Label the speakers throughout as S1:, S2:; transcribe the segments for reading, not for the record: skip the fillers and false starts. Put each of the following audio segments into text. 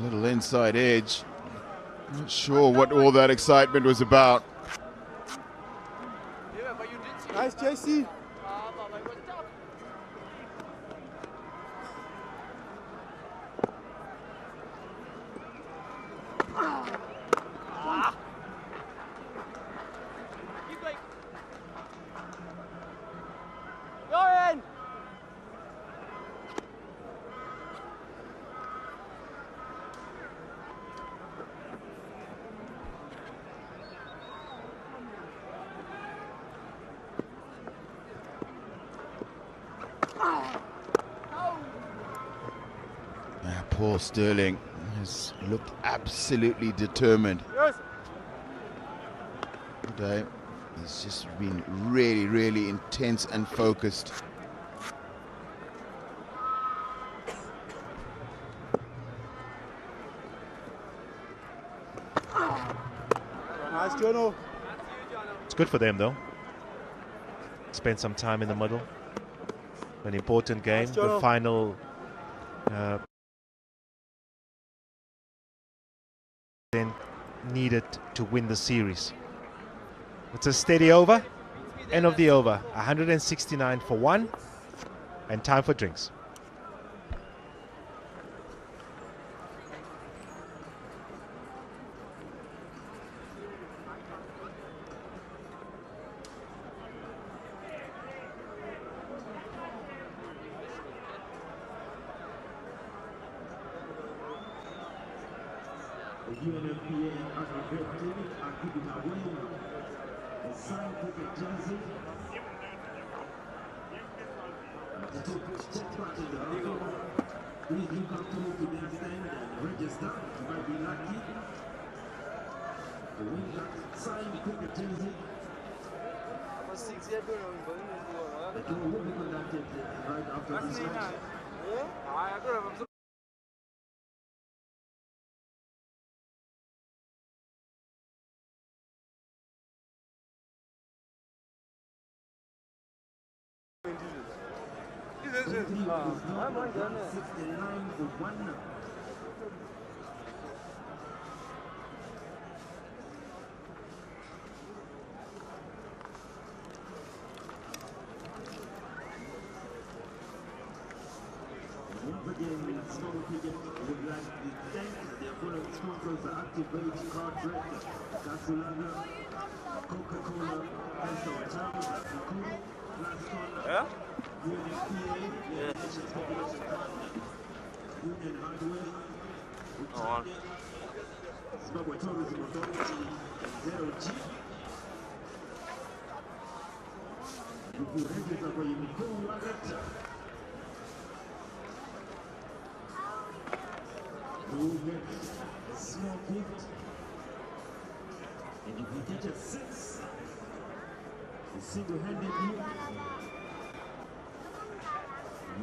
S1: Little inside edge. Not sure what all that excitement was about.
S2: Nice, JC.
S1: Paul Sterling has looked absolutely determined today. He's just been really, really intense and focused.
S2: Nice, Jono.
S3: It's good for them, though. Spend some time in the middle. An important game, the final then needed to win the series. It's a steady over, end of the over, 169 for one, and time for drinks.
S4: The UNFPA has requested Akibita William, a signed cricket jersey. To take part in the outcome, please look up to the main stand and register. You might be lucky to win that signed cricket jersey. The tour will be conducted right after this match. Once again, Small Cricket would like to thank their following sponsors: Activate Car Trek, Gasolana, Coca-Cola, Peso Town, Cool, Plaston, UNFPA, the Nations Population Fund, Union Hardware, Zimbawe Tourism Authority, Zero G. Register kwa Yimiko Wallet. You get a small gift, and if you get a 6, single-handedly,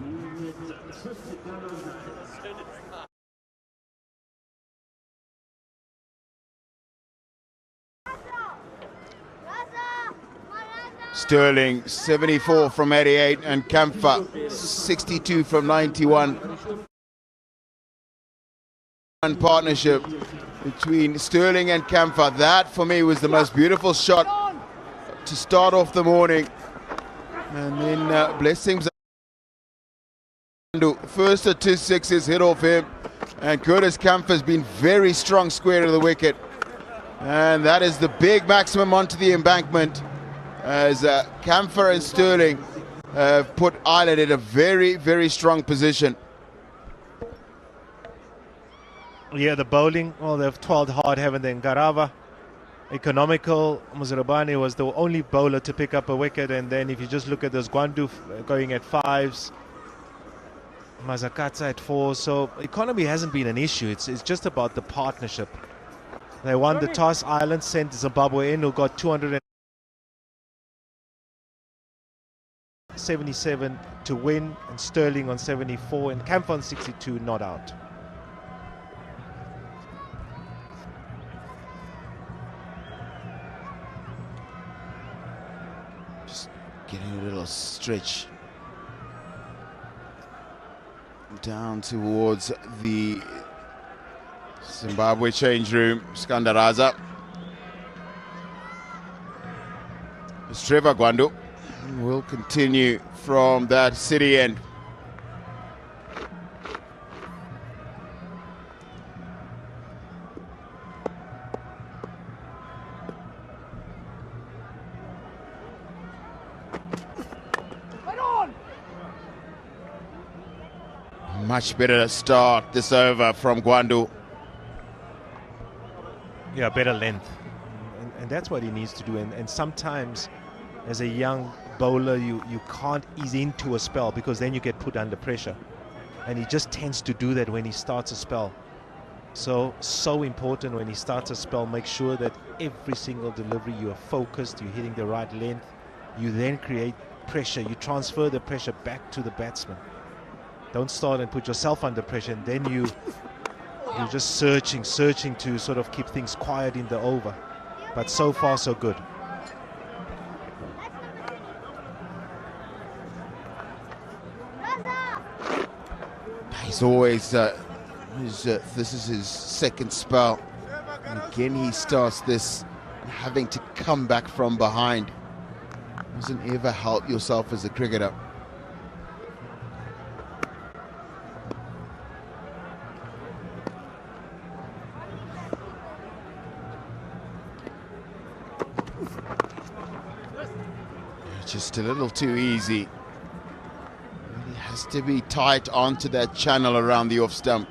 S4: you get $50.
S1: Sterling 74 from 88 and Kamfa 62 from 91. Partnership between Sterling and Kamfa. That for me was the most beautiful shot to start off the morning. And then blessings. First of 2 sixes hit off him, and Curtis Kamfa's been very strong square to the wicket. And that is the big maximum onto the embankment as Kamfa and Sterling have put Ireland in a very, very strong position.
S3: Yeah, the bowling, well, they've toiled hard, haven't they? Garava, economical. Muzarabani was the only bowler to pick up a wicket, and then if you just look at those, Gwandu going at 5s, Mazakatsa at 4. So economy hasn't been an issue. It's just about the partnership. They won the toss. Ireland sent Zimbabwe in, who got 277 to win, and Sterling on 74, and Kamfa on 62, not out.
S1: Getting a little stretch down towards the Zimbabwe change room, Skandaraza. It's Trevor Gwandu will continue from that city end. Much better start this over from Gwandu.
S3: Yeah, better length. And that's what he needs to do. And sometimes, as a young bowler, you can't ease into a spell because then you get put under pressure. And he just tends to do that when he starts a spell. So important when he starts a spell, make sure that every single delivery you are focused, you're hitting the right length. You then create pressure. You transfer the pressure back to the batsman. Don't start and put yourself under pressure, and then you're just searching to sort of keep things quiet in the over. But so far, so good.
S1: He's always, this is his second spell. And again, he starts this having to come back from behind. Doesn't ever help yourself as a cricketer. Just a little too easy. Really has to be tight onto that channel around the off stump.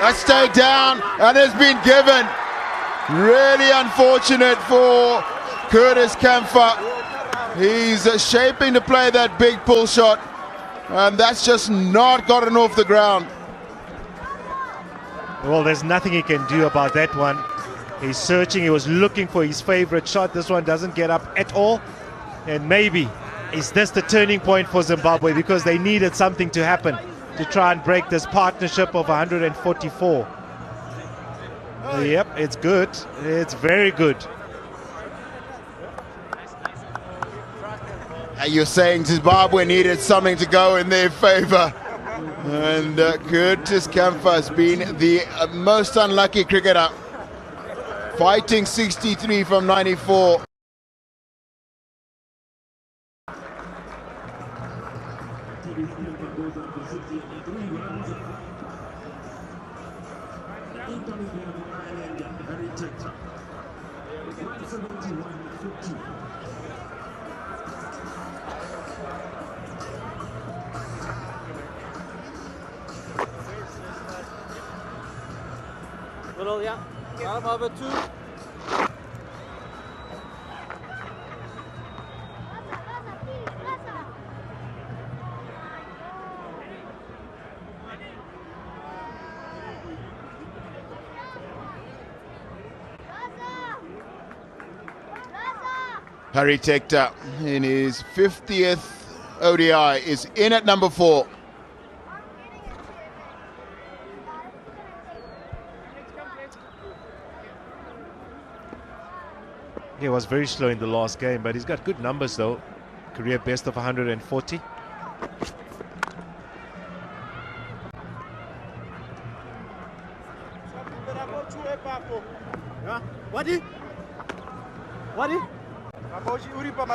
S1: That stayed down and has been given. Really unfortunate for Curtis Kamfer. He's shaping to play that big pull shot, and that's just not gotten off the ground.
S3: Well, there's nothing he can do about that one. He's searching, he was looking for his favorite shot. This one doesn't get up at all. And maybe is this the turning point for Zimbabwe, because they needed something to happen to try and break this partnership of 144. Yep, it's good. It's very good.
S1: You're saying Zimbabwe needed something to go in their favor. And Curtis Kamfer has been the most unlucky cricketer. Fighting 63 from 94.
S2: Little, yeah. Bottom of it, 2.
S1: Harry Tector in his 50th ODI is in at number 4.
S3: He was very slow in the last game, but he's got good numbers though. Career best of 140.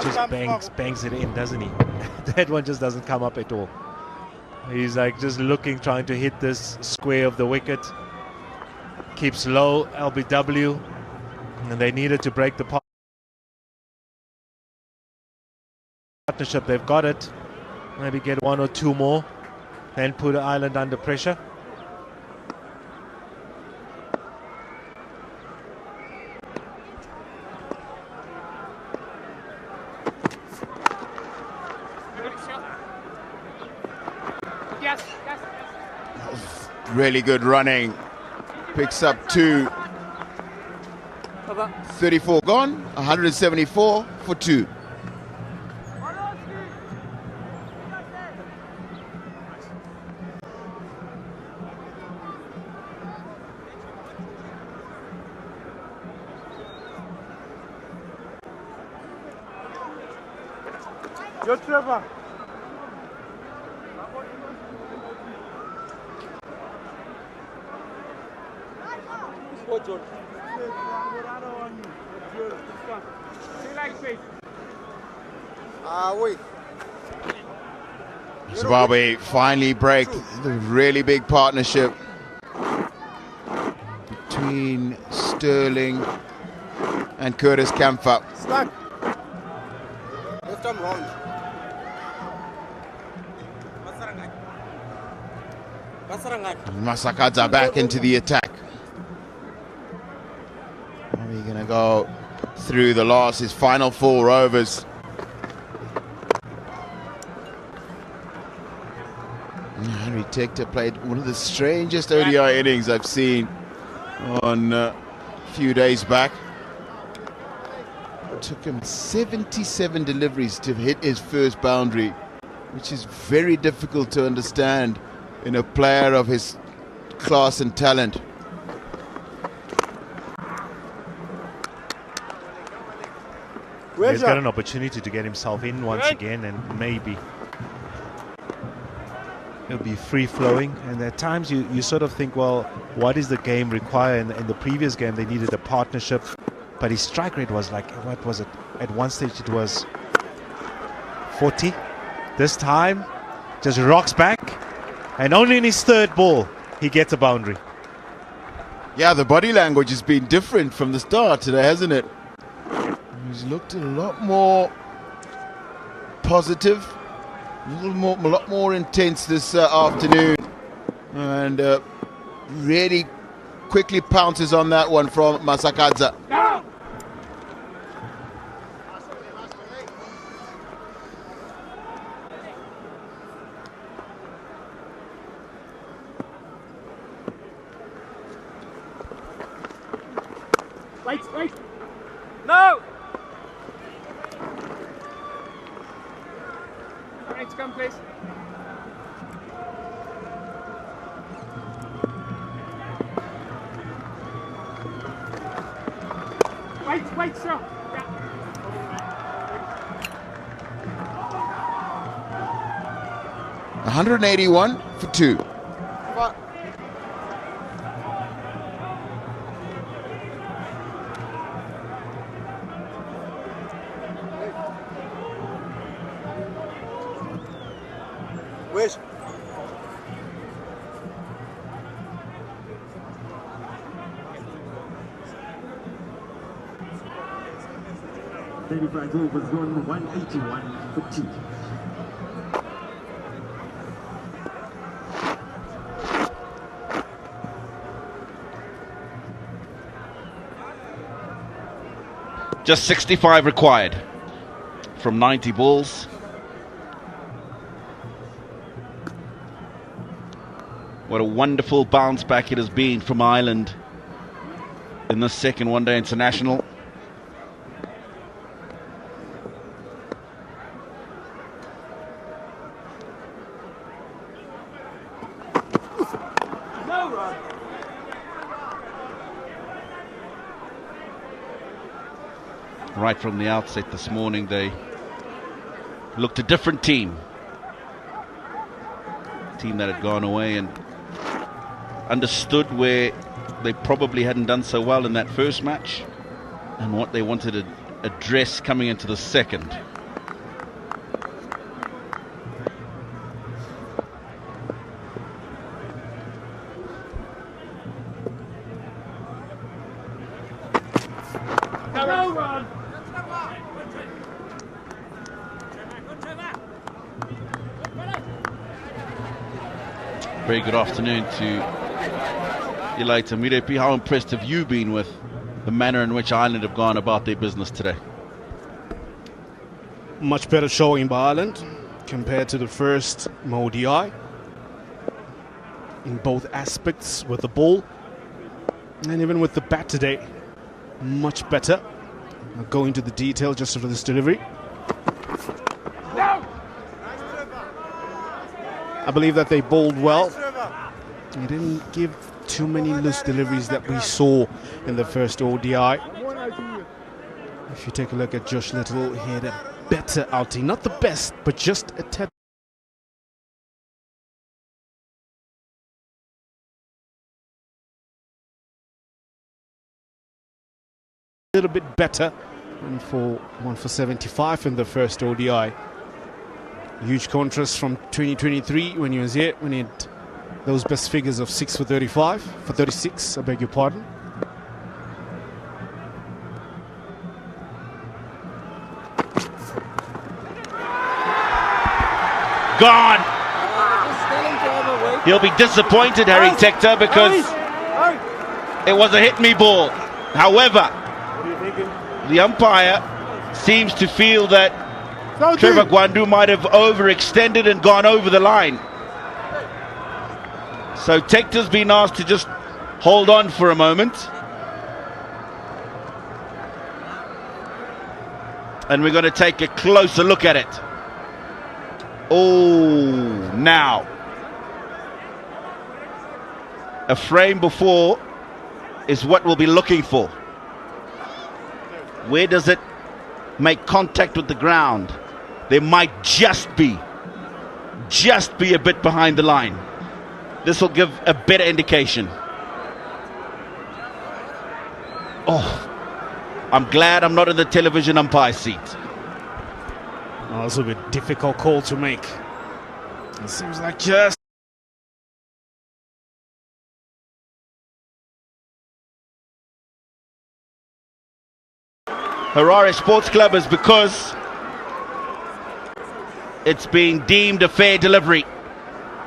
S3: Just bangs it in, doesn't he? That one just doesn't come up at all. He's like just looking, trying to hit this square of the wicket. Keeps low, LBW, and they needed to break the partnership. They've got it. Maybe get 1 or 2 more, then put Ireland under pressure.
S1: Really good running. Picks up 2. 34 gone, 174 for 2.
S2: Yo, Trevor.
S1: Zimbawe finally break the really big partnership between Sterling and Curtis Kamfer.
S2: Stuck. Left arm round.
S1: Masakadza back into the attack. Are we going to go through the last, his final 4 overs? Henry Tector played one of the strangest ODI innings I've seen on a few days back. It took him 77 deliveries to hit his first boundary, which is very difficult to understand in a player of his class and talent.
S3: He's got an opportunity to get himself in once again, and maybe it'll be free-flowing. And at times you sort of think, well, what does the game require? In the previous game they needed a partnership, but his strike rate was like, what was it? At one stage it was 40. This time just rocks back, and only in his 3rd ball he gets a boundary.
S1: Yeah, the body language has been different from the start today, hasn't it? He's looked a lot more positive, a lot more intense this afternoon, and really quickly pounces on that one from Masakadza.
S2: Wait. No! Right, come please. Wait, sir. Yeah.
S1: 181 for 2.
S2: Where's
S4: 35 overs gone, 181 for 2.
S5: Just 65 required from 90 balls. What a wonderful bounce back it has been from Ireland in the second one-day international. Right from the outset this morning, they looked a different team. A team that had gone away and understood where they probably hadn't done so well in that first match and what they wanted to address coming into the second. Very good afternoon to Elaita Mirepi. How impressed have you been with the manner in which Ireland have gone about their business today?
S6: Much better showing by Ireland compared to the first ODI in both aspects, with the ball and even with the bat today. much better. I'll go into the detail just for this delivery. I believe that they bowled well. They didn't give too many loose deliveries that we saw in the first ODI. If you take a look at Josh Little, he had a better outing. Not the best, but just a tad. A little bit better. And for 1 for 75 in the first ODI. Huge contrast from 2023 when he was here, when he had those best figures of 6 for 35, for 36, I beg your pardon.
S5: Gone. He'll be disappointed, Harry Tector, because it was a hit me ball. However, the umpire seems to feel that Trevor Gwandu might have overextended and gone over the line. So Tector's been asked to just hold on for a moment. And we're going to take a closer look at it. Oh, now. A frame before is what we'll be looking for. Where does it make contact with the ground? There might just be a bit behind the line. This will give a better indication. Oh, I'm glad I'm not in the television umpire seat.
S6: Also a difficult call to make. It seems like just...
S5: Harare Sports Club is because it's being deemed a fair delivery.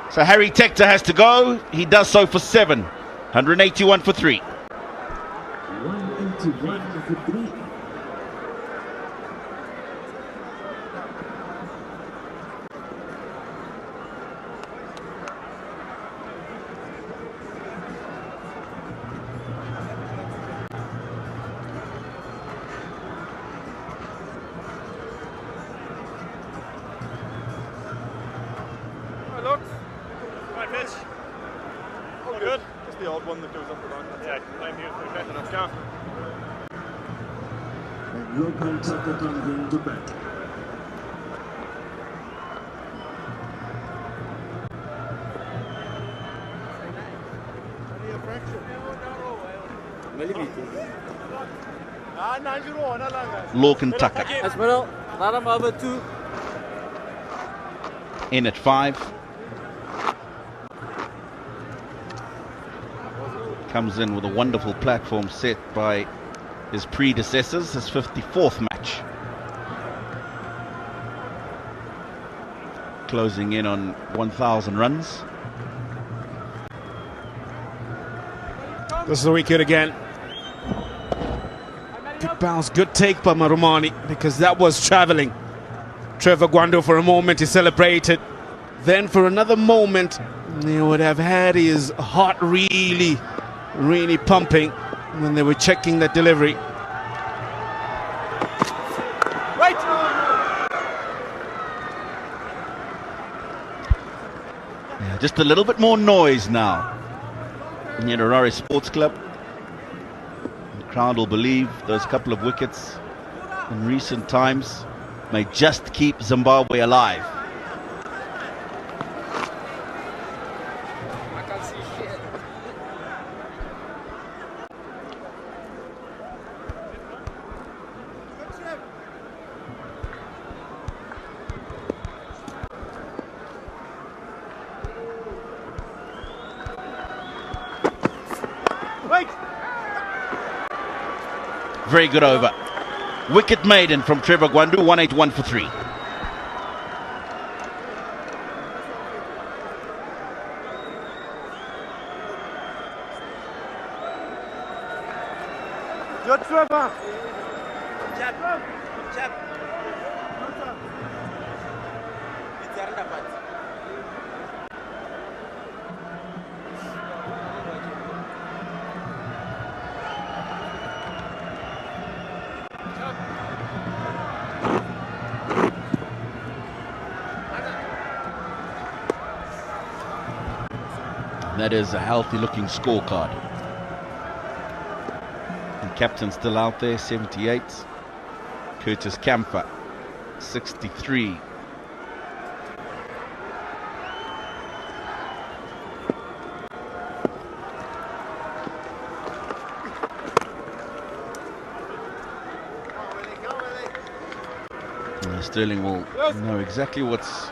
S5: So Harry Tector has to go. He does so for 7. 181 for 3.
S4: 181 for 3.
S2: Look. Right, pitch. All good. Just the odd one that goes up and down. Yeah, I'm here for better than Scan.
S4: And Logan Tucker comes in to bat.
S5: Lorcan Tucker in at 5. Comes in with a wonderful platform set by his predecessors, his 54th match. Closing in on 1,000 runs.
S6: This is the wicket again. Good bounce, good take by Marumani, because that was travelling. Trevor Gwandu for a moment, he celebrated. Then for another moment, he would have had his heart really pumping when they were checking that delivery.
S2: Right.
S5: Yeah, just a little bit more noise now near Harare Sports Club. The crowd will believe those couple of wickets in recent times may just keep Zimbabwe alive.
S2: I can't see shit. Wait.
S5: Very good over. Wicket maiden from Trevor Gwandu, 181 for 3.
S2: Good, Trevor.
S5: That is a healthy-looking scorecard. And captain still out there, 78. Curtis Camphor, 63. Sterling will know exactly what's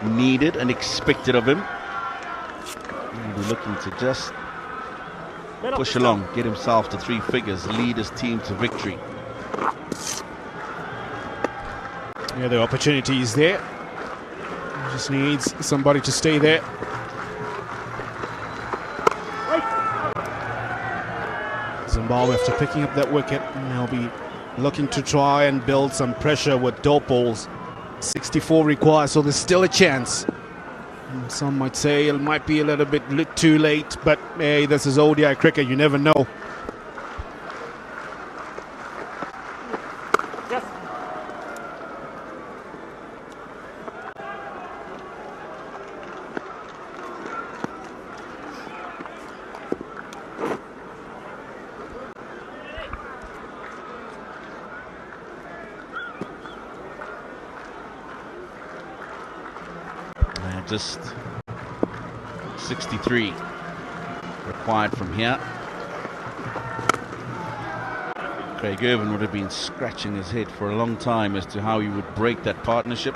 S5: needed and expected of him. He'll be looking to just push along, get himself to 3 figures, lead his team to victory.
S6: Yeah, the opportunity is there. He just needs somebody to stay there. Zimbawe, after picking up that wicket, he'll be looking to try and build some pressure with dope balls. 64 required, so there's still a chance. And some might say it might be a little bit too late, but hey, this is ODI cricket, you never know.
S5: Just 63 required from here. Craig Irvin would have been scratching his head for a long time as to how he would break that partnership.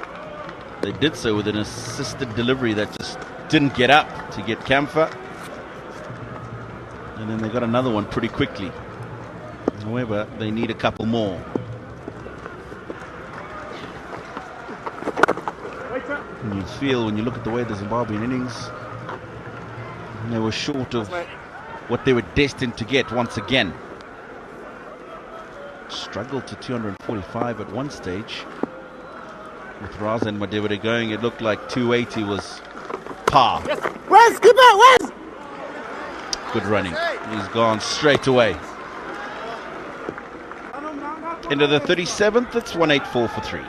S5: They did so with an assisted delivery that just didn't get up to get Camphor. And then they got another one pretty quickly. However, they need a couple more. And you feel when you look at the way the Zimbabwean innings, they were short of what they were destined to get once again. Struggled to 245 at one stage. With Raza and Madevere going, it looked like 280 was par.
S7: Wes, keep it, Wes!
S5: Good running. He's gone straight away. Into the 37th, it's 184 for 3.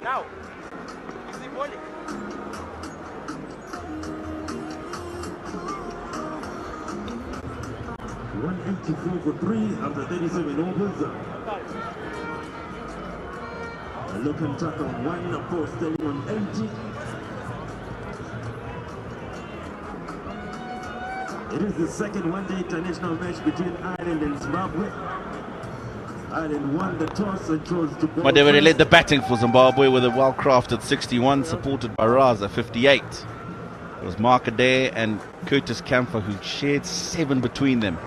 S7: Now, is the bowling?
S4: $184 for 3 after 37 overs. A look and tuck on 1, of course, Sterling on empty. It is the second one-day international match between Ireland and Zimbabwe. Ireland won the toss and chose to bowl.
S5: Madevere led the batting for Zimbabwe with a well-crafted 61, supported by Raza, 58. It was Mark Adair and Curtis Camphor who shared 7 between them.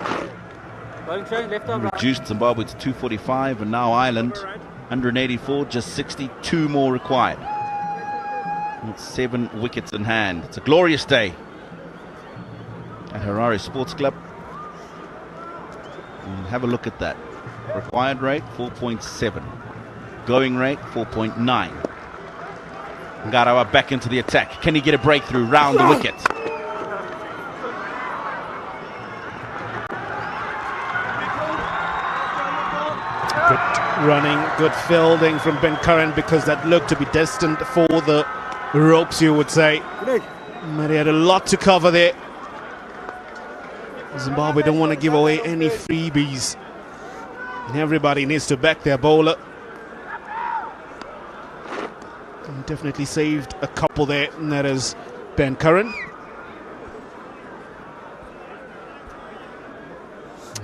S5: Reduced Zimbabwe to 245, and now Ireland 184, just 62 more required. With 7 wickets in hand. It's a glorious day at Harare Sports Club. And have a look at that. Required rate 4.7, going rate 4.9. Ngarawa back into the attack. Can he get a breakthrough round the wicket?
S6: Good running, good fielding from Ben Curran, because that looked to be destined for the ropes, you would say. But he had a lot to cover there. Zimbabwe don't want to give away any freebies. And everybody needs to back their bowler. And definitely saved a couple there, and that is Ben Curran.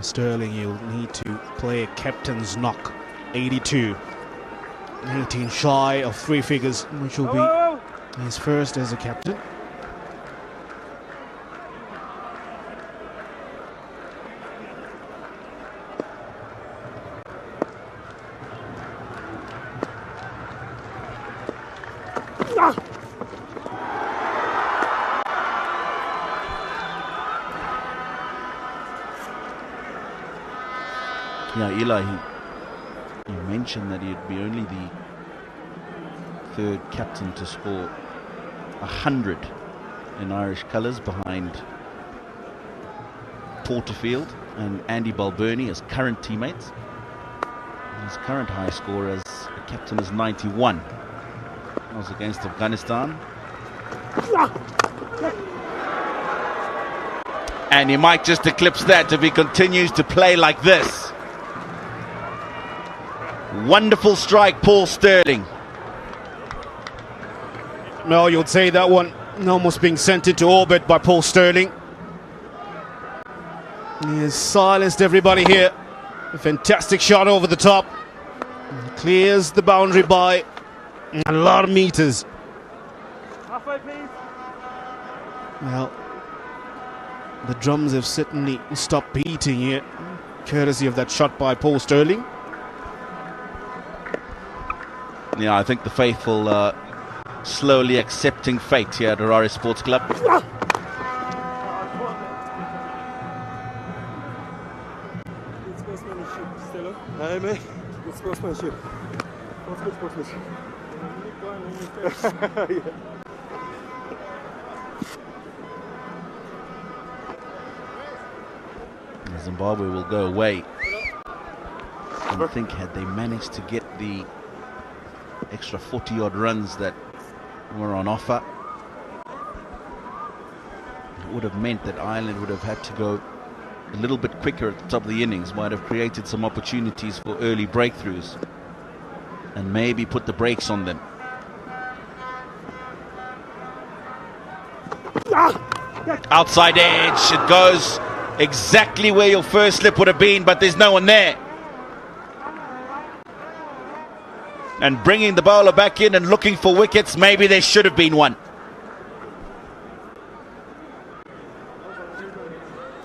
S6: Sterling, you'll need to play a captain's knock. 82. 18 shy of 3 figures, which will be his first as a captain.
S5: Yeah, Eli, he mentioned that he'd be only the 3rd captain to score 100 in Irish colours, behind Porterfield and Andy Balbirnie as current teammates. His current high score as a captain is 91. That was against Afghanistan. And he might just eclipse that if he continues to play like this. Wonderful strike, Paul Sterling.
S6: No, you'd say that one almost being sent into orbit by Paul Sterling. He has silenced everybody here. A fantastic shot over the top. Clears the boundary by a lot of meters.
S2: Halfway, please.
S6: Well, the drums have certainly stopped beating here, courtesy of that shot by Paul Sterling.
S5: Yeah, I think the faithful slowly accepting fate here at Harare Sports Club.
S2: Good sportsmanship, Stella. Hey, mate. Good sportsmanship. What's good sportsmanship?
S5: Zimbabwe will go away. I think had they managed to get the extra 40-odd runs that were on offer, it would have meant that Ireland would have had to go a little bit quicker at the top of the innings, might have created some opportunities for early breakthroughs and maybe put the brakes on them. Outside edge, it goes exactly where your first slip would have been, but there's no one there. And bringing the bowler back in and looking for wickets, maybe there should have been one.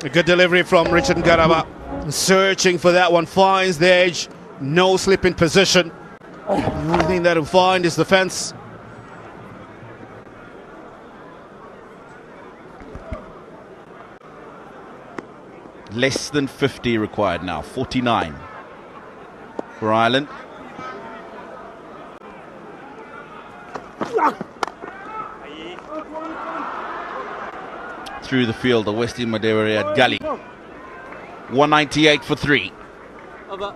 S6: A good delivery from Richard Ngarama. Searching for that one, finds the edge, no slip in position. The only thing that he'll find is the fence.
S5: Less than 50 required now, 49 for Ireland. Through the field, the West Madeira at Gully. 198 for 3.
S2: Over.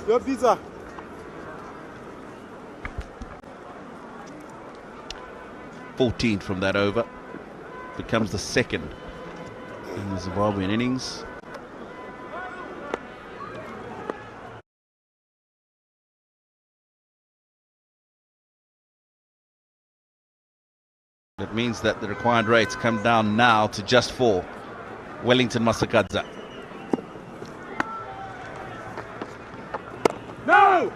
S2: Your pizza.
S5: 14 from that over. Becomes the second in the Zimbabwean innings. That means that the required rates come down now to just 4. Wellington Masakadza.
S2: No!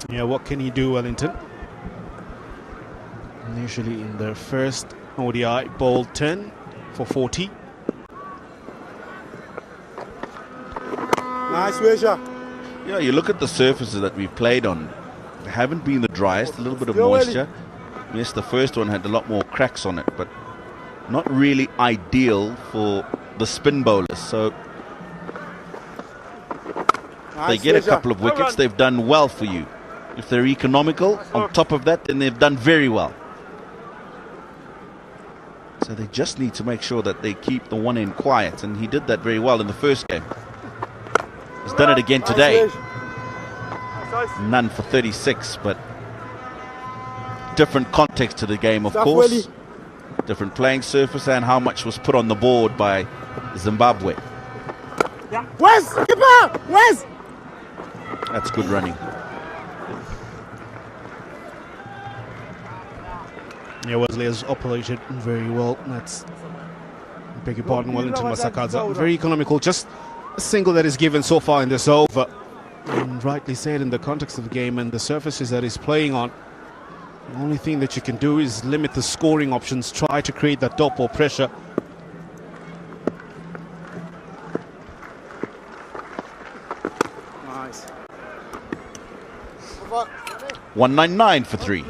S6: Yeah, what can he do, Wellington? Initially in the first ODI, bowled 10 for 40.
S2: Nice, Weisha.
S5: Yeah, you look at the surfaces that we've played on. They haven't been the driest, a little bit of moisture. Yes, the first one had a lot more cracks on it, but not really ideal for the spin bowlers. So they get a couple of wickets, they've done well for you. If they're economical, on top of that, then they've done very well. So they just need to make sure that they keep the one end quiet, and he did that very well in the first game. He's done it again today. None for 36, but different context to the game, of course. Different playing surface and how much was put on the board by Zimbabwe.
S7: Wes! Keeper! Wes!
S5: That's good running.
S6: Yeah, Wesley has operated very well. That's, I beg your pardon, Wellington Masakadza. Very economical. Just a single that is given so far in this over. And rightly said, in the context of the game and the surfaces that he's playing on, the only thing that you can do is limit the scoring options, try to create that dot ball pressure.
S7: Thanks.
S5: 199 for 3.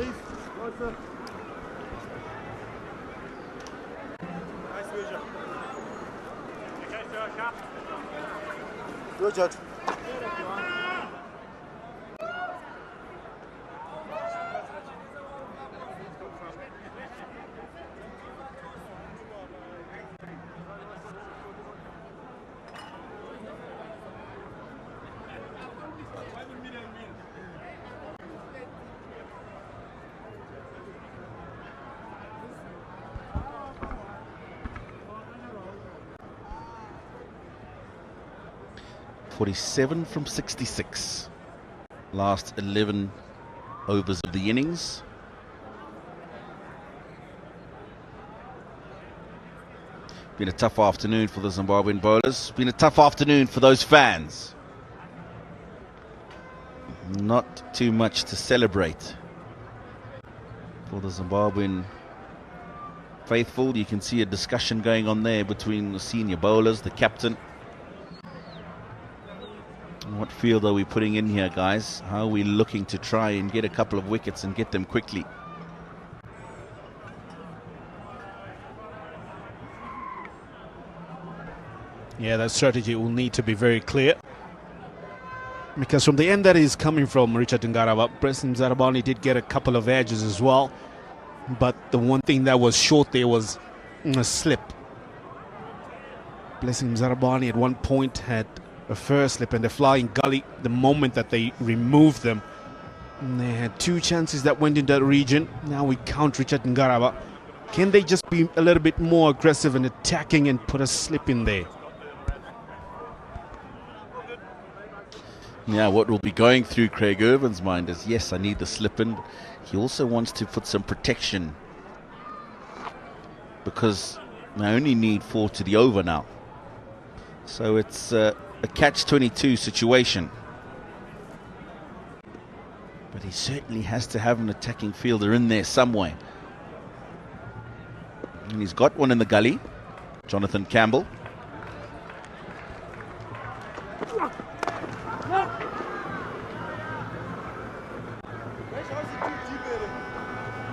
S7: Good judge.
S5: 47 from 66. Last 11 overs of the innings. Been a tough afternoon for the Zimbabwean bowlers. Been a tough afternoon for those fans. Not too much to celebrate for the Zimbabwean faithful. You can see a discussion going on there between the senior bowlers, the captain. What field are we putting in here, guys? How are we looking to try and get a couple of wickets and get them quickly?
S6: Yeah, that strategy will need to be very clear. Because from the end that is coming from Richard Ngarava, Blessing Zarabani did get a couple of edges as well. But the one thing that was short there was a slip. Blessing Zarabani at one point had a first slip and a flying gully the moment that they removed them. And they had two chances that went in that region. Now we count Richard Ngarava. Can they just be a little bit more aggressive and attacking and put a slip in there?
S5: Yeah, what will be going through Craig Irvin's mind is, yes, I need the slip in. He also wants to put some protection because I only need 4 to the over now. So it's a catch-22 situation. But he certainly has to have an attacking fielder in there somewhere. And he's got one in the gully, Jonathan Campbell.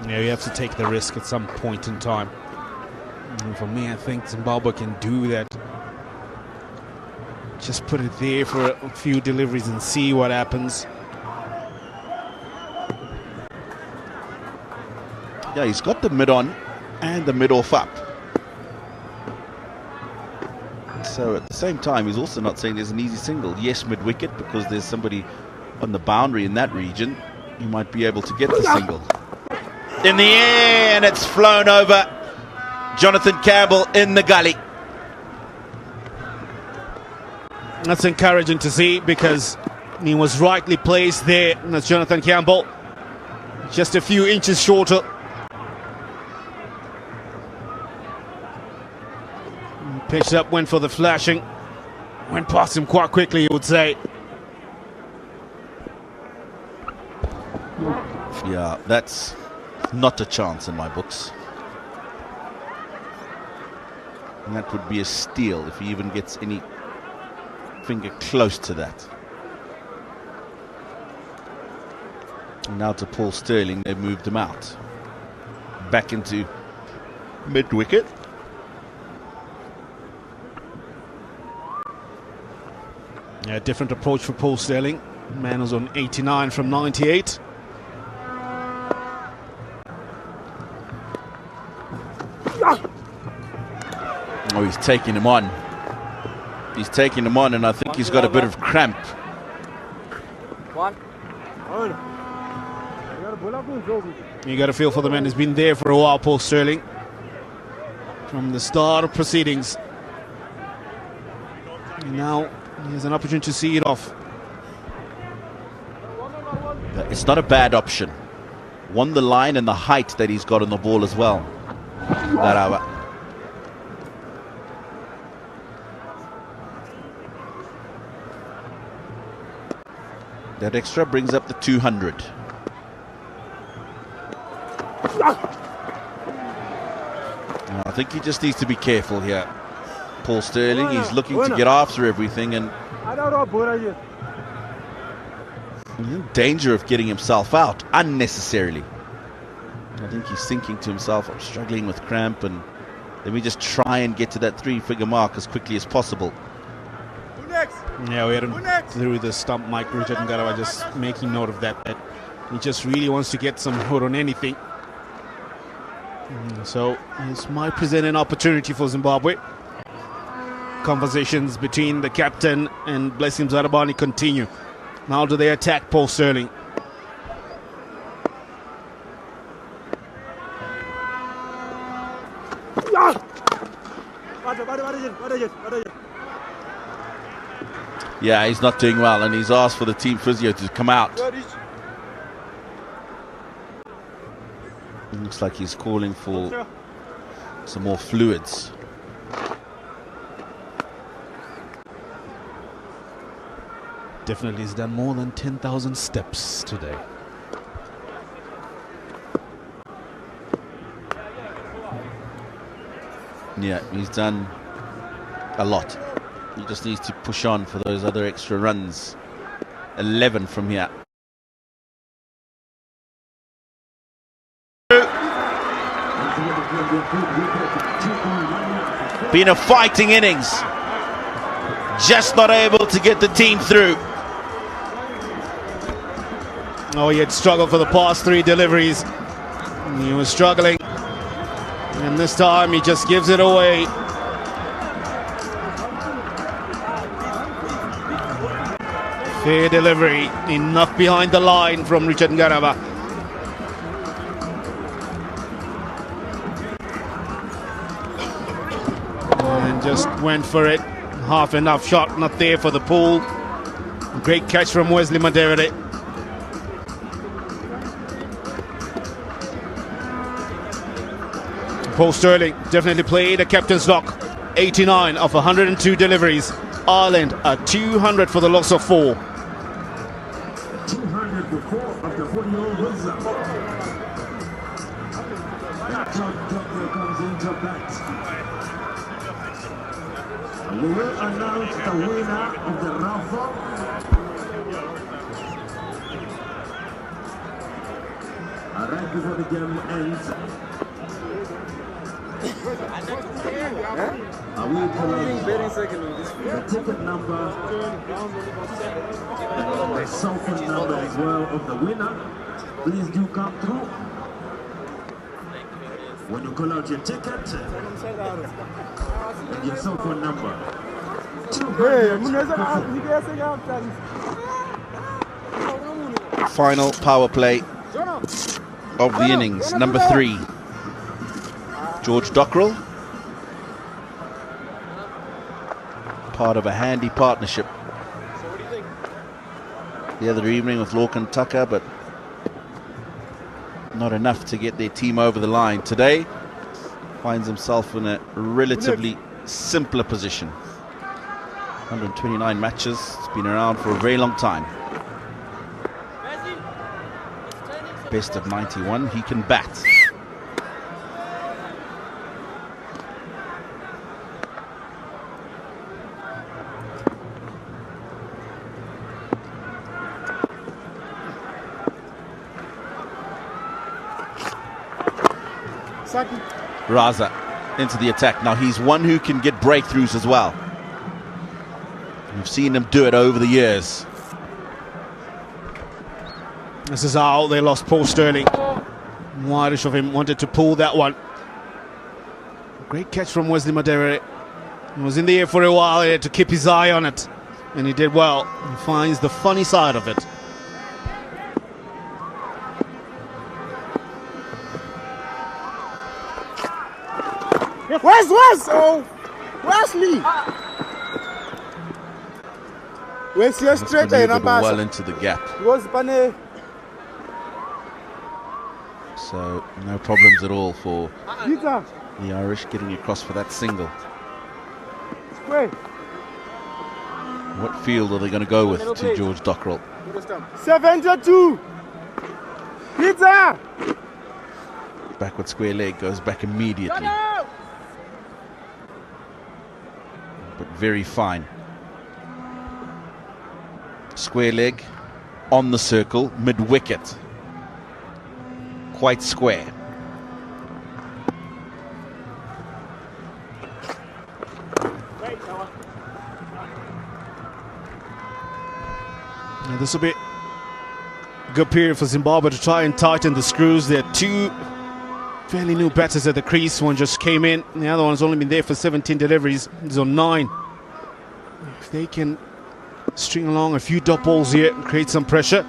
S6: Yeah, you have to take the risk at some point in time. And for me, I think Zimbabwe can do that. Just put it there for a few deliveries and see what happens.
S5: Yeah, he's got the mid on and the mid off up. So at the same time, he's also not saying there's an easy single. Yes, mid wicket, because there's somebody on the boundary in that region. He might be able to get the single. In the air, and it's flown over. Jonathan Campbell in the gully.
S6: That's encouraging to see because he was rightly placed there. And that's Jonathan Campbell. Just a few inches shorter. Pitched up, went for the flashing. Went past him quite quickly, you would say.
S5: Yeah, that's not a chance in my books. And that would be a steal if he even gets any finger close to that. And now to Paul Sterling, they've moved him out. Back into mid-wicket.
S6: Yeah, different approach for Paul Sterling. Man was on 89 from 98.
S5: Oh, he's taking him on. He's taking him on, and I think he's got a bit of cramp.
S6: You got to feel for the man who's been there for a while, Paul Sterling. From the start of proceedings. And now he has an opportunity to see it off.
S5: It's not a bad option. Won the line and the height that he's got on the ball as well. That extra brings up the 200. I think he just needs to be careful here. Paul Sterling, he's looking to get after everything, and in danger of getting himself out unnecessarily. I think he's thinking to himself, I'm struggling with cramp, and let me just try and get to that 3-figure mark as quickly as possible.
S6: Yeah, we had him through the stump, Mike Richard Ngarawa, just making note of that he just really wants to get some hood on anything. So this might present an opportunity for Zimbabwe. Conversations between the captain and Blessing Zarabani continue. Now do they attack Paul Sterling?
S5: Yeah, he's not doing well, and he's asked for the team physio to come out. Looks like he's calling for some more fluids.
S6: Definitely has done more than 10,000 steps today.
S5: Yeah, he's done a lot. He just needs to push on for those other extra runs. 11 from here. Been a fighting innings. Just not able to get the team through.
S6: Oh, he had struggled for the past 3 deliveries. He was struggling. And this time he just gives it away. Fair delivery. Enough behind the line from Richard Ngarawa. And just went for it. Half enough shot, not there for the pool. Great catch from Wesley Maderere. Paul Sterling definitely played a captain's knock. 89 of 102 deliveries. Ireland at 200 for the loss of 4.
S4: 200 for 4 of the 40 overs. And John Tucker comes into bat. We will announce the winner of the raffle. Right before the game ends. I will call out the ticket number, the cell phone number as well of the winner. Please do come through. When you call out your ticket and your cell phone number.
S5: Final power play of the innings, number 3. George Dockrell, part of a handy partnership the other evening with Lorcan Tucker, but not enough to get their team over the line. Today finds himself in a relatively simpler position. 129 matches, it's been around for a very long time. Best of 91, he can bat. Raza into the attack. Now he's one who can get breakthroughs as well. We've seen him do it over the years.
S6: This is how they lost Paul Sterling. Wide of him, wanted to pull that one. Great catch from Wesley Maderere. He was in the air for a while, he had to keep his eye on it. And he did well. He finds the funny side of it.
S7: Where's oh, Wesley? Where's your straight
S5: well into the gap. So no problems at all for the Irish getting across for that single. What field are they going to go with to George Dockrell?
S7: 72. Pizza.
S5: Backward square leg, goes back immediately. But very fine. Square leg, on the circle, mid-wicket. Quite square.
S6: And this will be a good period for Zimbabwe to try and tighten the screws. There are two fairly new batters at the crease. One just came in, the other one's only been there for 17 deliveries. He's on 9. If they can string along a few dot balls here and create some pressure.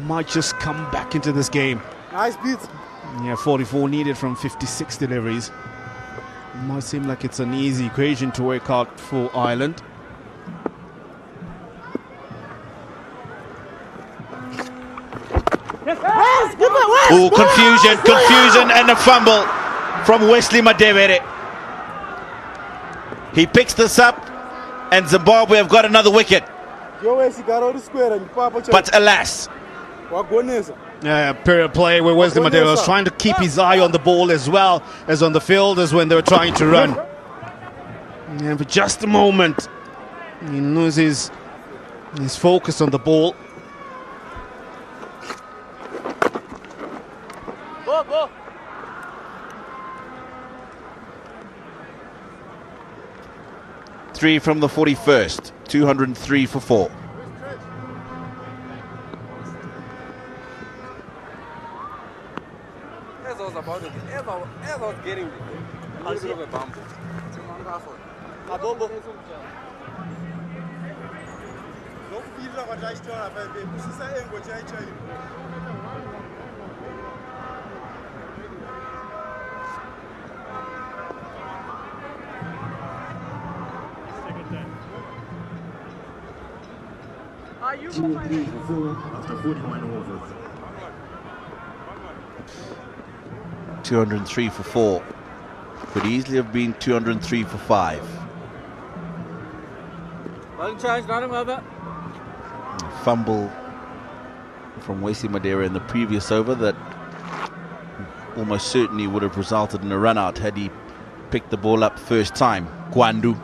S6: Might just come back into this game.
S7: Nice beat.
S6: Yeah, 44 needed from 56 deliveries. It might seem like it's an easy equation to work out for Ireland.
S5: Oh, confusion and a fumble from Wesley Madevere. He picks this up and Zimbabwe have got another wicket. But alas.
S6: Period play where Wesley Madevere was trying to keep his eye on the ball as well as on the field as when they were trying to run. And for just a moment, he loses his focus on the ball.
S7: Go.
S5: 3 from the 41st, 203 for 4.
S8: As I was about it, as I was getting a little bit of a bump.
S4: Are you 2-3 for 4 after 41 overs.
S5: 203 for 4. Could easily have been 203 for 5. Fumble from Wesley Madevere in the previous over that almost certainly would have resulted in a run out had he picked the ball up first time. Gwandu.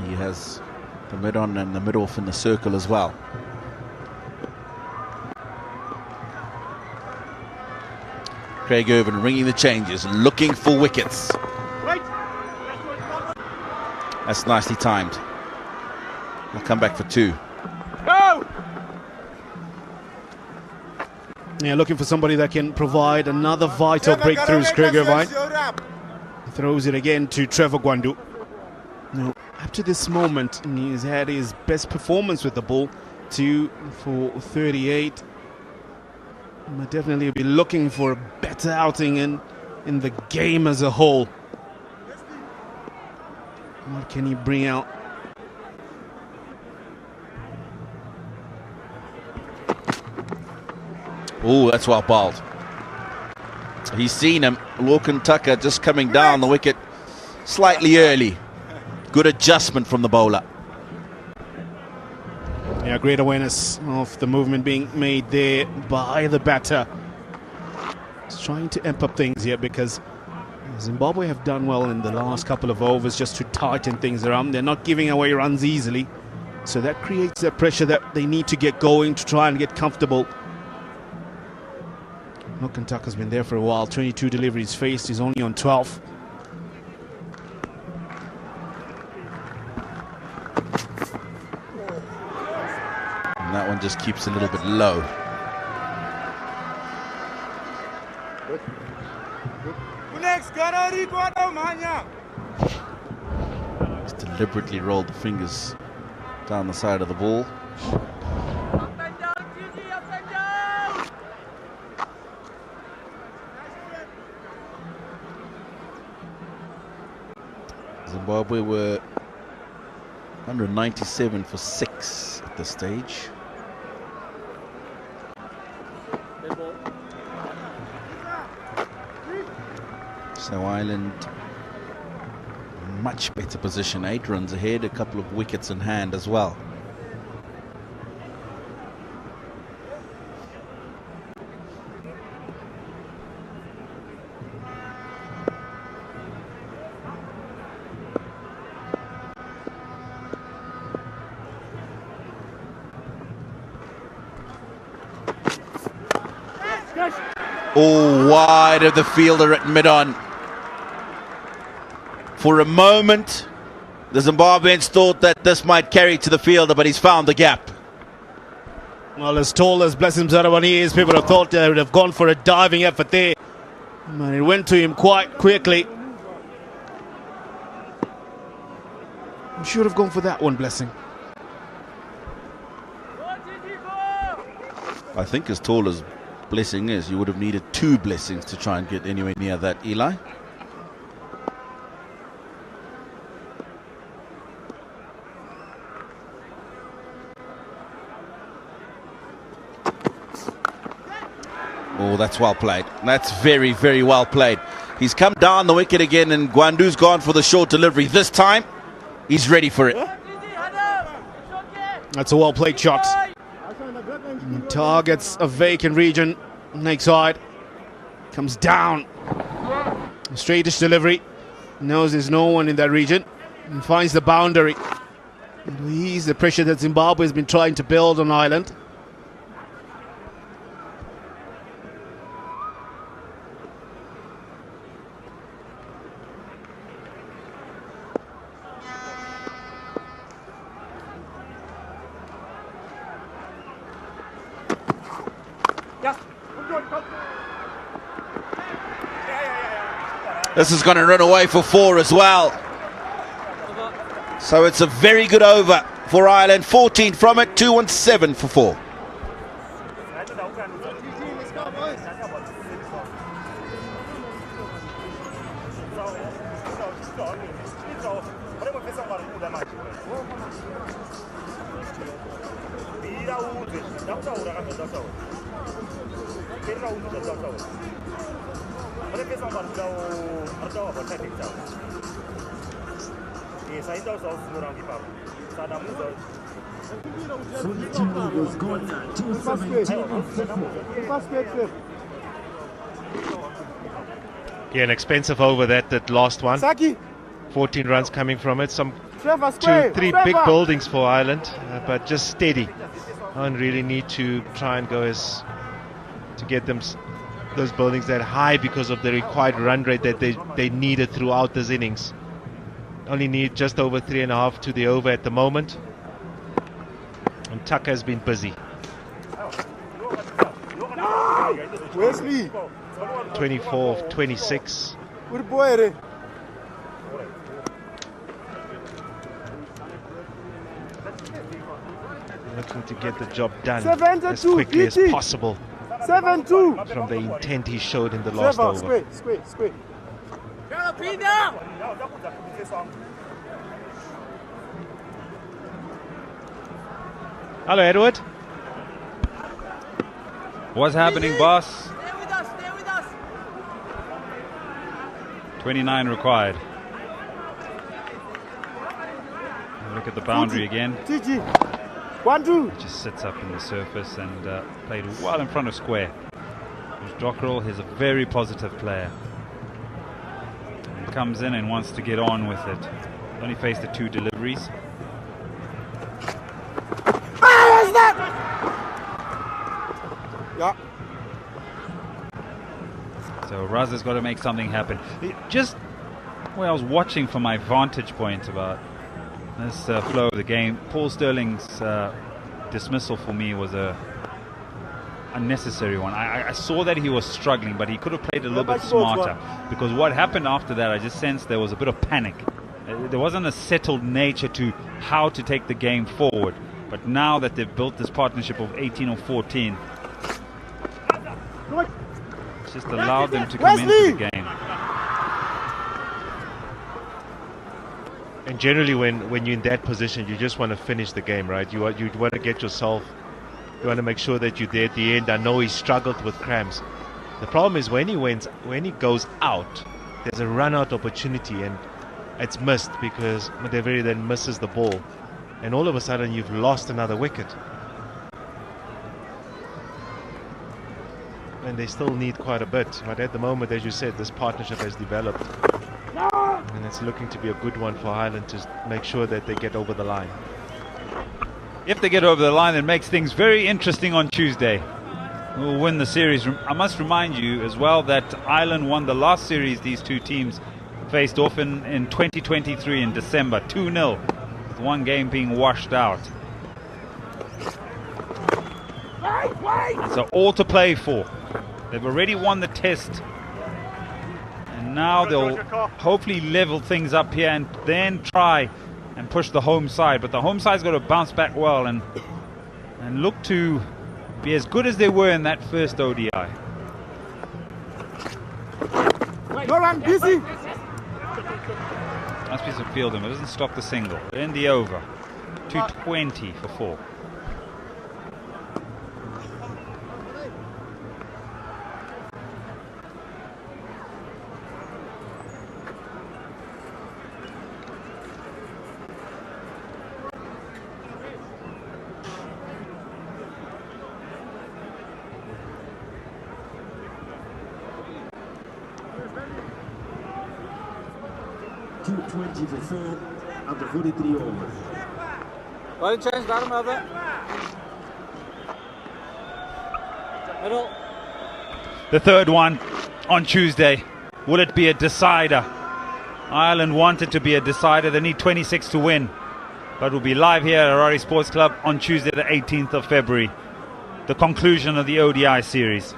S5: He has the mid-on and the mid-off in the circle as well. Craig Irvin ringing the changes, looking for wickets. That's nicely timed. He'll come back for 2.
S6: Yeah, looking for somebody that can provide another vital breakthrough. Craig Irvine throws it again to Trevor Gwandu. Now, up to this moment, he's had his best performance with the ball, 2 for 38. Might definitely be looking for a better outing in the game as a whole. What can he bring out?
S5: Oh, that's well bowled. He's seen him. Lorcan Tucker just coming down the wicket slightly early. Good adjustment from the bowler.
S6: Yeah, great awareness of the movement being made there by the batter. He's trying to amp up things here because Zimbabwe have done well in the last couple of overs just to tighten things around. They're not giving away runs easily. So that creates that pressure that they need to get going to try and get comfortable. Lorcan Tucker's been there for a while. 22 deliveries faced. He's only on 12.
S5: And that one just keeps a little bit low. He's deliberately rolled the fingers down the side of the ball. Zimbabwe were 197 for 6 at this stage. So Ireland much better position. 8 runs ahead, a couple of wickets in hand as well. Oh, wide of the fielder at mid-on. For a moment, the Zimbabweans thought that this might carry to the fielder, but he's found the gap.
S6: Well, as tall as Blessing Zarawani is, people have thought they would have gone for a diving effort there. But it went to him quite quickly. You should have gone for that one, Blessing.
S5: I think as tall as Blessing is, you would have needed 2 Blessings to try and get anywhere near that, Eli. Oh, that's well played. That's very, very well played. He's come down the wicket again, and Gwandu's gone for the short delivery. This time, he's ready for it.
S6: That's a well-played shot. Targets a vacant region. Next side. Comes down. Straightish delivery. Knows there's no one in that region. And finds the boundary. And ease the pressure that Zimbabwe has been trying to build on Ireland.
S5: This is going to run away for 4 as well. So it's a very good over for Ireland. 14 from it, 217 for 4.
S3: Yeah, an expensive over that last one. 14 runs coming from it. Some 2-3 big buildings for Ireland, but just steady. Don't really need to try and go to get them those buildings that high because of the required run rate that they needed throughout this innings. Only need just over 3.5 to the over at the moment. And Tucker has been busy.
S7: Wesley.
S3: 24 of 26. Looking to get the job done as quickly as possible.
S7: 7-2
S3: from the intent he showed in the last over.
S7: Square.
S3: Hello, Edward.
S9: What's happening, boss?
S8: Stay with us.
S9: 29 required. Look at the boundary again.
S7: GG. 1-2.
S9: It just sits up in the surface and played well in front of square. Dockrell is a very positive player. He comes in and wants to get on with it. Only faced the 2 deliveries.
S7: Yeah.
S9: So Raz has got to make something happen. Just where I was watching from my vantage point about this flow of the game, Paul Sterling's dismissal for me was a unnecessary one. I saw that he was struggling, but he could have played a little bit smarter, because what happened after that, I just sensed there was a bit of panic. There wasn't a settled nature to how to take the game forward. But now that they've built this partnership of 18 or 14, it's just allowed them to come into the game.
S3: And generally when you're in that position, you just want to finish the game, right? You want to get yourself, you want to make sure that you're there at the end. I know he struggled with cramps. The problem is when he goes out, there's a run-out opportunity, and it's missed because Mudeveri then misses the ball, and all of a sudden you've lost another wicket. And they still need quite a bit, but at the moment, as you said, this partnership has developed, and it's looking to be a good one for Highland to make sure that they get over the line.
S9: If they get over the line, it makes things very interesting on Tuesday. We'll win the series. I must remind you as well that Ireland won the last series these two teams faced off in 2023 in December, 2-0, with one game being washed out. So all to play for. They've already won the test, and now they'll hopefully level things up here and then try and push the home side. But the home side's got to bounce back well and look to be as good as they were in that first ODI.
S7: Nolan, busy.
S9: Nice piece of fielding, but doesn't stop the single. In the over, 220 for 4.
S4: For 4 after 43 overs.
S8: One change, bottom of it. Middle.
S9: The third one on Tuesday. Will it be a decider? Ireland want it to be a decider. They need 26 to win. But we'll be live here at Harare Sports Club on Tuesday the 18th of February. The conclusion of the ODI series.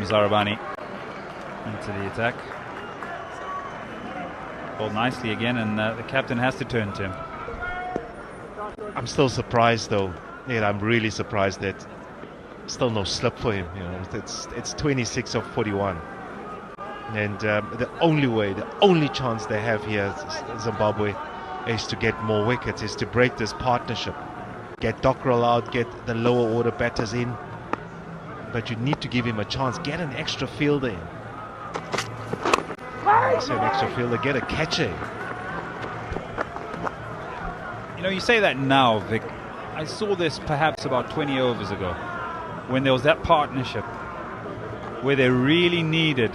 S9: Zarabani into the attack. Bowled nicely again, and the captain has to turn to him.
S3: I'm still surprised, though. Yeah, I'm really surprised that still no slip for him. You know, it's 26 of 41, and the only chance they have here, Zimbabwe, is to get more wickets, is to break this partnership, get Dockrell out, get the lower order batters in. But you need to give him a chance. Get an extra fielder in. I say an extra fielder, get a catcher in.
S9: You know, you say that now, Vic. I saw this perhaps about 20 overs ago, when there was that partnership where they really needed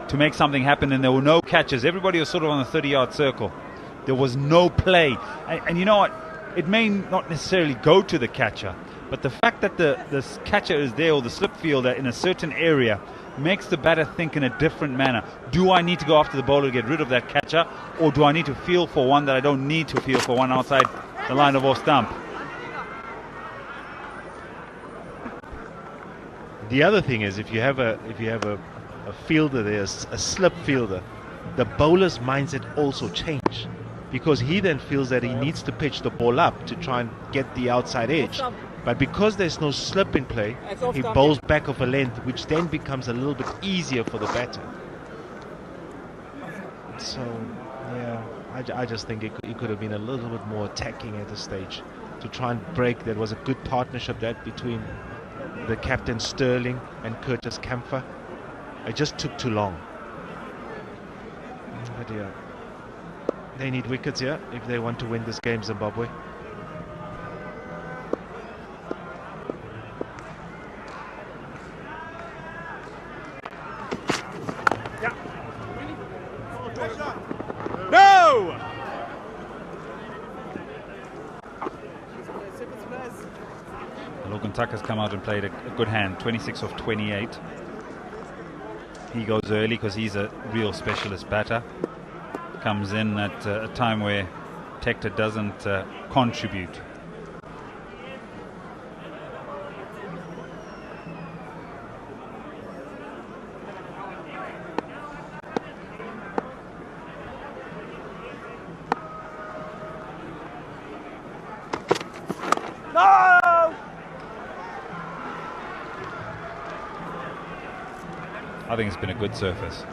S9: to make something happen and there were no catches. Everybody was sort of on the 30-yard circle. There was no play. And you know what? It may not necessarily go to the catcher, but the fact that the catcher is there, or the slip fielder in a certain area, makes the batter think in a different manner. Do I need to go after the bowler to get rid of that catcher, or do I need to feel for one that I don't need to feel for one outside the line of off stump?
S3: The other thing is, if you have a fielder there, a slip fielder, the bowler's mindset also change, because he then feels that he needs to pitch the ball up to try and get the outside edge. But because there's no slip in play, he bowls back of a length, which then becomes a little bit easier for the batter. So, yeah, I just think it could have been a little bit more attacking at this stage to try and break. There was a good partnership that between the captain Sterling and Curtis Kampfer. It just took too long. But yeah, they need wickets here if they want to win this game, Zimbabwe.
S7: No!
S9: Logan Tucker's come out and played a good hand, 26 of 28. He goes early because he's a real specialist batter. Comes in at a time where Tector doesn't contribute. I think it's been a good surface.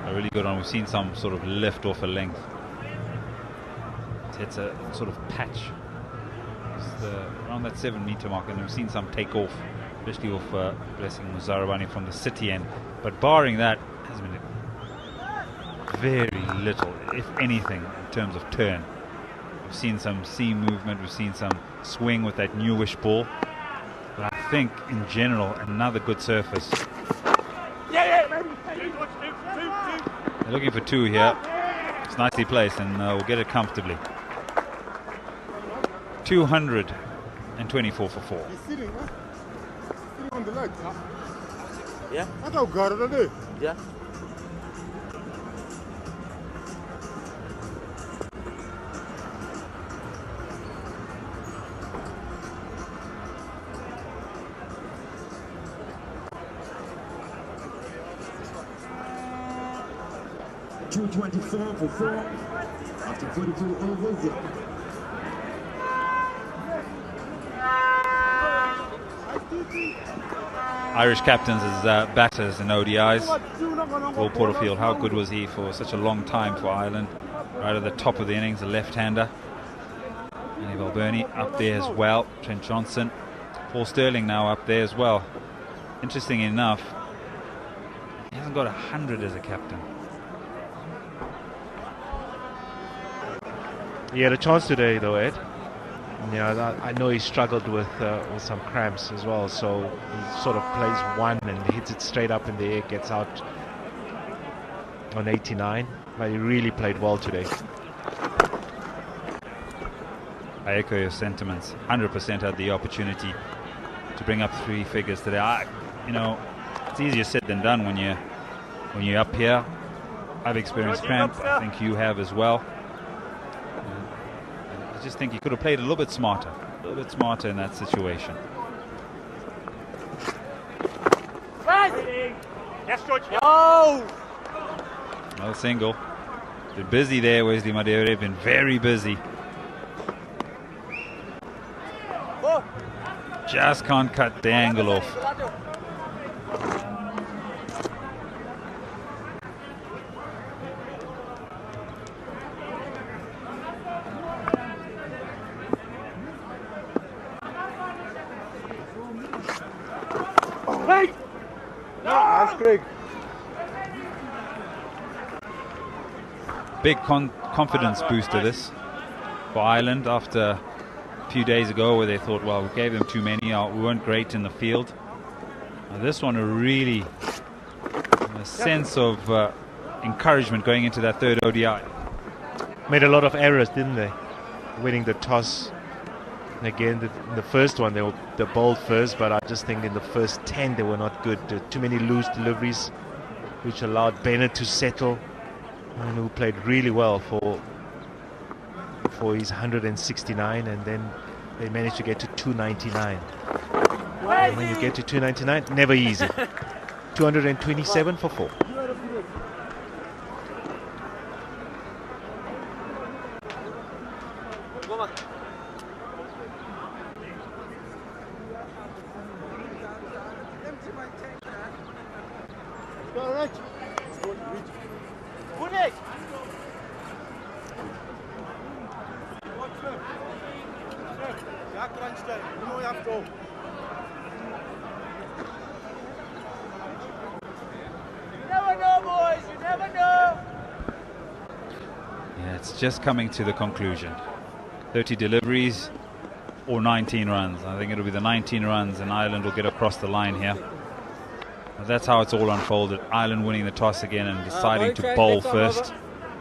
S9: A really good one. We've seen some sort of lift off a length. It's a sort of patch. It's around that 7 meter mark, and we've seen some take off, especially off Blessing Muzarabani from the city end. But barring that, has been very little, if anything, in terms of turn. We've seen some seam movement, we've seen some swing with that newish ball. But I think, in general, another good surface. They're looking for 2 here. It's nicely placed, and we'll get it comfortably. 224 for 4.
S7: He's sitting, huh? Sitting on the legs.
S8: Yeah.
S7: I thought got it today.
S8: Yeah.
S4: $224 for 4 after 42 overs.
S9: Irish captains as batters in ODIs. Will Porterfield, how good was he for such a long time for Ireland? Right at the top of the innings, a left-hander. Annie Balbirnie up there as well. Trent Johnson. Paul Sterling now up there as well. Interesting enough, he hasn't got 100 as a captain.
S3: He had a chance today, though, Ed. Yeah, I know he struggled with some cramps as well, so he sort of plays one and hits it straight up in the air, gets out on 89, but he really played well today.
S9: I echo your sentiments. 100% had the opportunity to bring up 3 figures today. You know, it's easier said than done when you're up here. I've experienced cramp. I think you have as well. I just think he could have played a little bit smarter in that situation.
S2: Yes, George.
S8: Oh!
S9: Another single. Been busy there, Wesley Madeira. Been very busy. Just can't cut the angle off. Big confidence booster this for Ireland after a few days ago where they thought, well, we gave them too many, we weren't great in the field. Now this one really a sense of encouragement going into that 3rd ODI.
S3: Made a lot of errors, didn't they? Winning the toss. And again, the first one, they bowled first, but I just think in the first 10 they were not good. Too many loose deliveries, which allowed Bennett to settle, and who played really well for his 169, and then they managed to get to 299. And when you get to 299, never easy. 227 for 4.
S9: Just coming to the conclusion. 30 deliveries or 19 runs. I think it'll be the 19 runs and Ireland will get across the line here. But that's how it's all unfolded. Ireland winning the toss again and deciding to bowl first.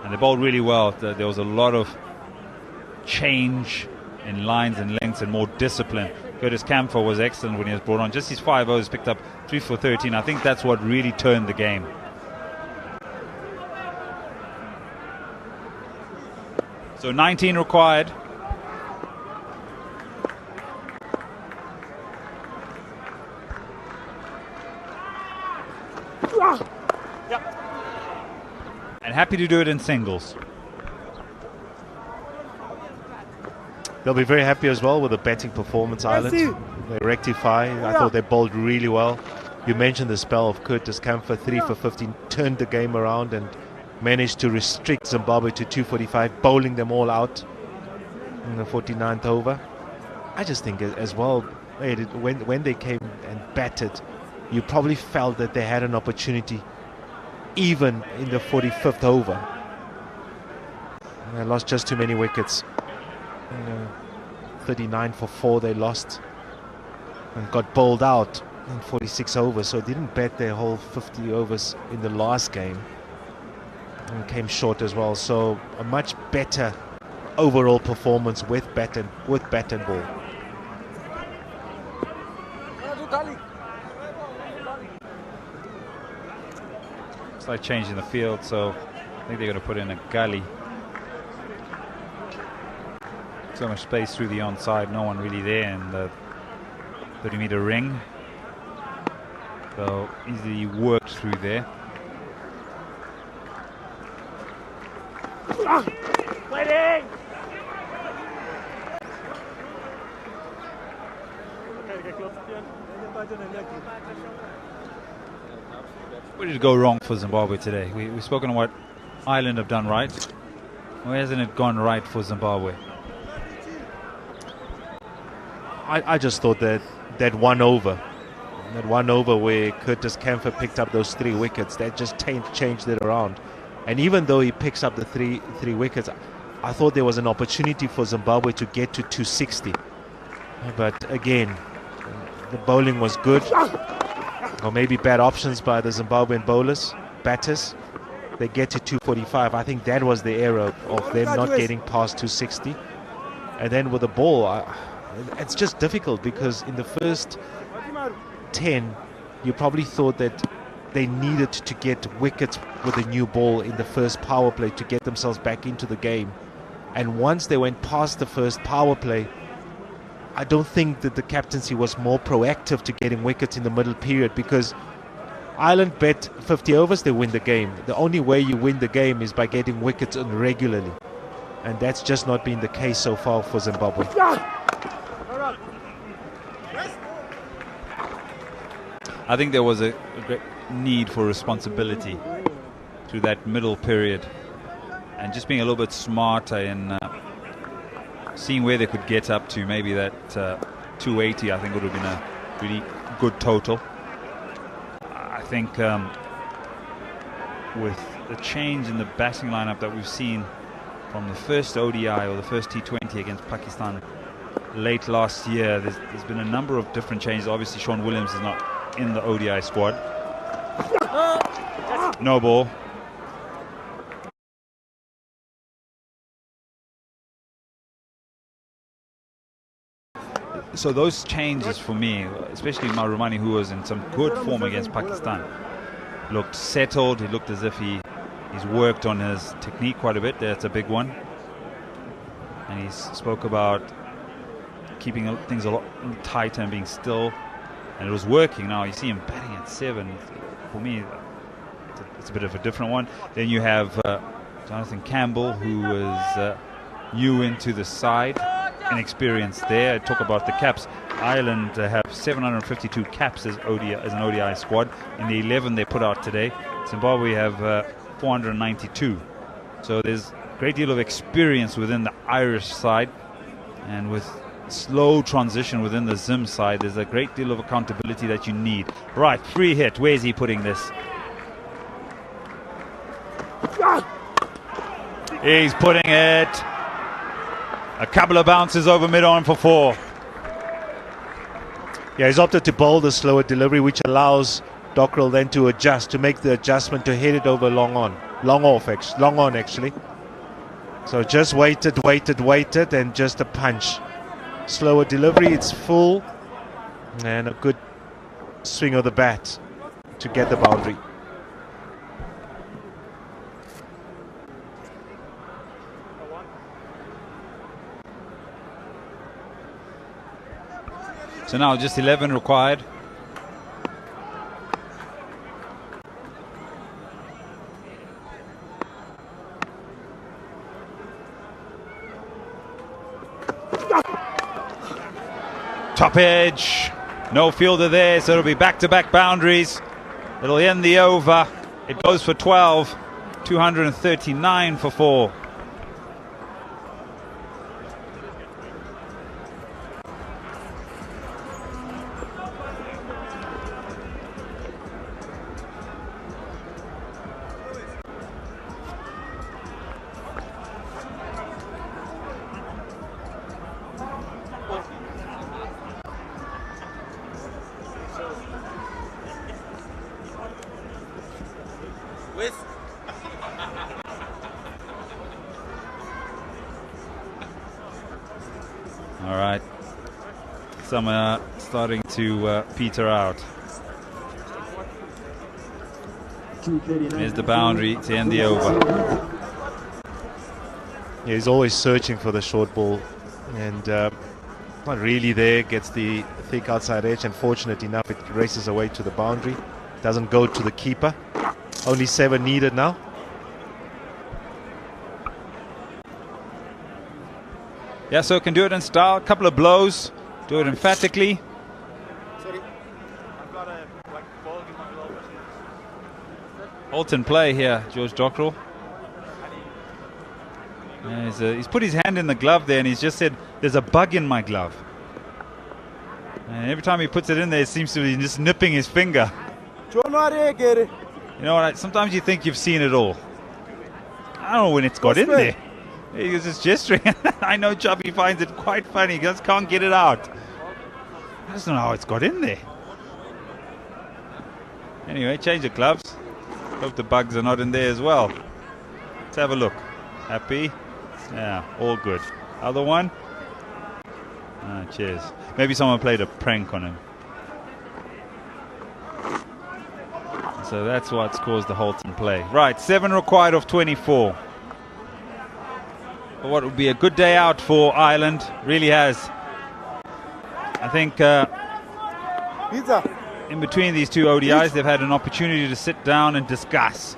S9: And they bowled really well. There was a lot of change in lines and lengths and more discipline. Curtis Camphor was excellent when he was brought on. Just his 5 overs, picked up 3 for 13. I think that's what really turned the game. So 19 required. And happy to do it in singles.
S3: They'll be very happy as well with the batting performance, Ireland. They rectify. I thought they bowled really well. You mentioned the spell of Curtis Camphor, 3 for 15, turned the game around and managed to restrict Zimbabwe to 245, bowling them all out in the 49th over. I just think as well, when they came and batted, you probably felt that they had an opportunity even in the 45th over. And they lost just too many wickets. 39 for 4 they lost and got bowled out in 46 overs, so didn't bat their whole 50 overs in the last game and came short as well. So a much better overall performance with bat and ball.
S9: Slight change in the field, so I think they're going to put in a gully. So much space through the onside, no one really there in the 30-meter ring. So easily worked through there.
S2: Waiting!
S9: Where did it go wrong for Zimbabwe today? We've spoken on what Ireland have done right. Why hasn't it gone right for Zimbabwe?
S3: I just thought that one over where Curtis Camphor picked up those 3 wickets, that just changed it around. And even though he picks up the three wickets, I thought there was an opportunity for Zimbabwe to get to 260. But again, the bowling was good, or maybe bad options by the Zimbabwean batters. They get to 245. I think that was the error of them not getting past 260. And then with the ball, it's just difficult because in the first 10, you probably thought that they needed to get wickets with a new ball in the first power play to get themselves back into the game. And once they went past the first power play, I don't think that the captaincy was more proactive to getting wickets in the middle period, because Ireland bet 50 overs, they win the game. The only way you win the game is by getting wickets in regularly. And that's just not been the case so far for Zimbabwe.
S9: I think there was a great need for responsibility through that middle period, and just being a little bit smarter in seeing where they could get up to. Maybe that 280, I think, would have been a really good total. I think with the change in the batting lineup that we've seen from the first ODI or the first T20 against Pakistan late last year, there's been a number of different changes. Obviously, Sean Williams is not in the ODI squad. No ball. So those changes for me, especially Marumani, who was in some good form against Pakistan, looked settled. He looked as if he's worked on his technique quite a bit. That's a big one. And he spoke about keeping things a lot tighter and being still. And it was working. Now you see him batting at 7. For me, it's a bit of a different one. Then you have Jonathan Campbell, who was new into the side, inexperienced there. I talk about the caps. Ireland have 752 caps as an ODI squad. In the 11 they put out today, Zimbabwe have 492. So there's a great deal of experience within the Irish side, and with slow transition within the Zim side, there's a great deal of accountability that you need. Right, free hit. Where's he putting this? He's putting it a couple of bounces over mid-on for 4.
S3: Yeah, he's opted to bowl the slower delivery, which allows Dockrell then to adjust, to make the adjustment to hit it over long on actually. So just waited, and just a punch. Slower delivery, it's full, and a good swing of the bat to get the boundary.
S9: So now just 11 required. Top edge, No fielder there, so it'll be back-to-back boundaries. It'll end the over. It goes for 12, 239 for 4. All right, some are starting to peter out. There's the boundary to end the over.
S3: Yeah, he's always searching for the short ball, and not really there. Gets the thick outside edge, and fortunate enough, it races away to the boundary. Doesn't go to the keeper. Only 7 needed now.
S9: Yeah, so can do it in style. A couple of blows. Do it emphatically.
S2: Sorry. I've got a ball in my glove.
S9: Alton play here, George Dockrell. Yeah, he's put his hand in the glove there and he's just said, there's a bug in my glove. And every time he puts it in there, it seems to be just nipping his finger. You know what? Sometimes you think you've seen it all. I don't know when it's got in there. He was just gesturing. I know Chubby finds it quite funny. He just can't get it out. I just don't know how it's got in there. Anyway, change the gloves. Hope the bugs are not in there as well. Let's have a look. Happy? Yeah, all good. Other one? Ah, cheers. Maybe someone played a prank on him. So that's what's caused the halt in play. Right, 7 required of 24. But what would be a good day out for Ireland, really has. I think in between these two ODIs, they've had an opportunity to sit down and discuss.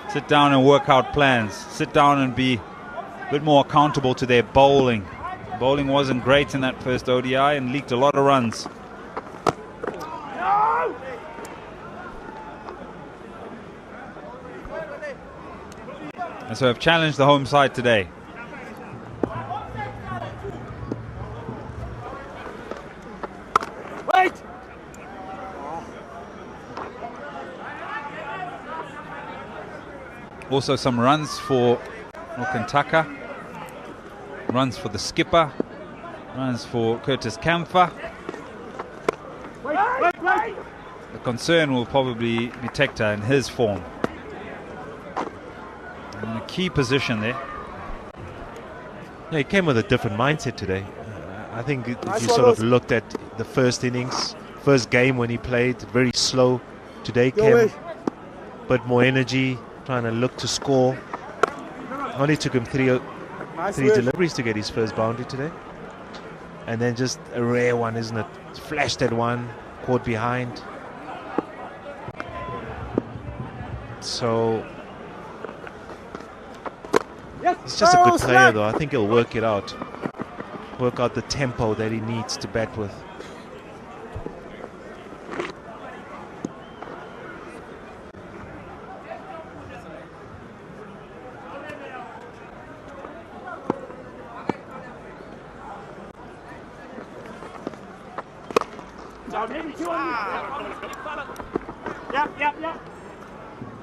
S9: Sit down and work out plans. Sit down and be a bit more accountable to their bowling. Bowling wasn't great in that first ODI and leaked a lot of runs. And so I've challenged the home side today.
S2: Wait!
S9: Also some runs for Okantaka, runs for the skipper, runs for Curtis Kampfer. The concern will probably be Tector in his form. In a key position there.
S3: Yeah, he came with a different mindset today. I think if you sort of looked at the first innings, first game when he played, very slow. Today came a bit more energy, trying to look to score. Only took him three deliveries to get his first boundary today. And then just a rare one, isn't it? Flashed at one, caught behind. So he's just a good player though. I think he'll work it out. Work out the tempo that he needs to bat with.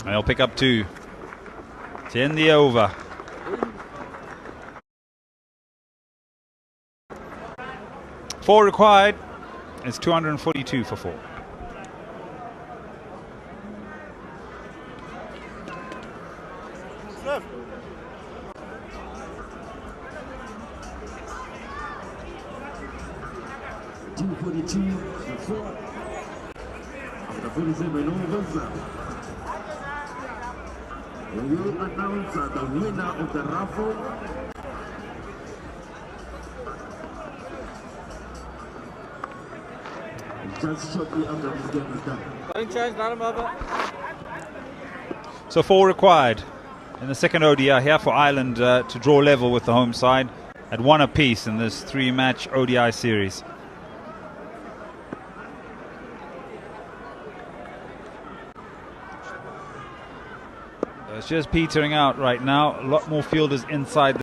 S9: And he'll pick up 2 to end the over. Four required. It's 242 for 4.
S4: We will announce the winner of the raffle. Just shortly after this game is done.
S9: So 4 required in the second ODI here for Ireland to draw level with the home side at 1 apiece in this 3-match ODI series. It's just petering out right now. A lot more fielders inside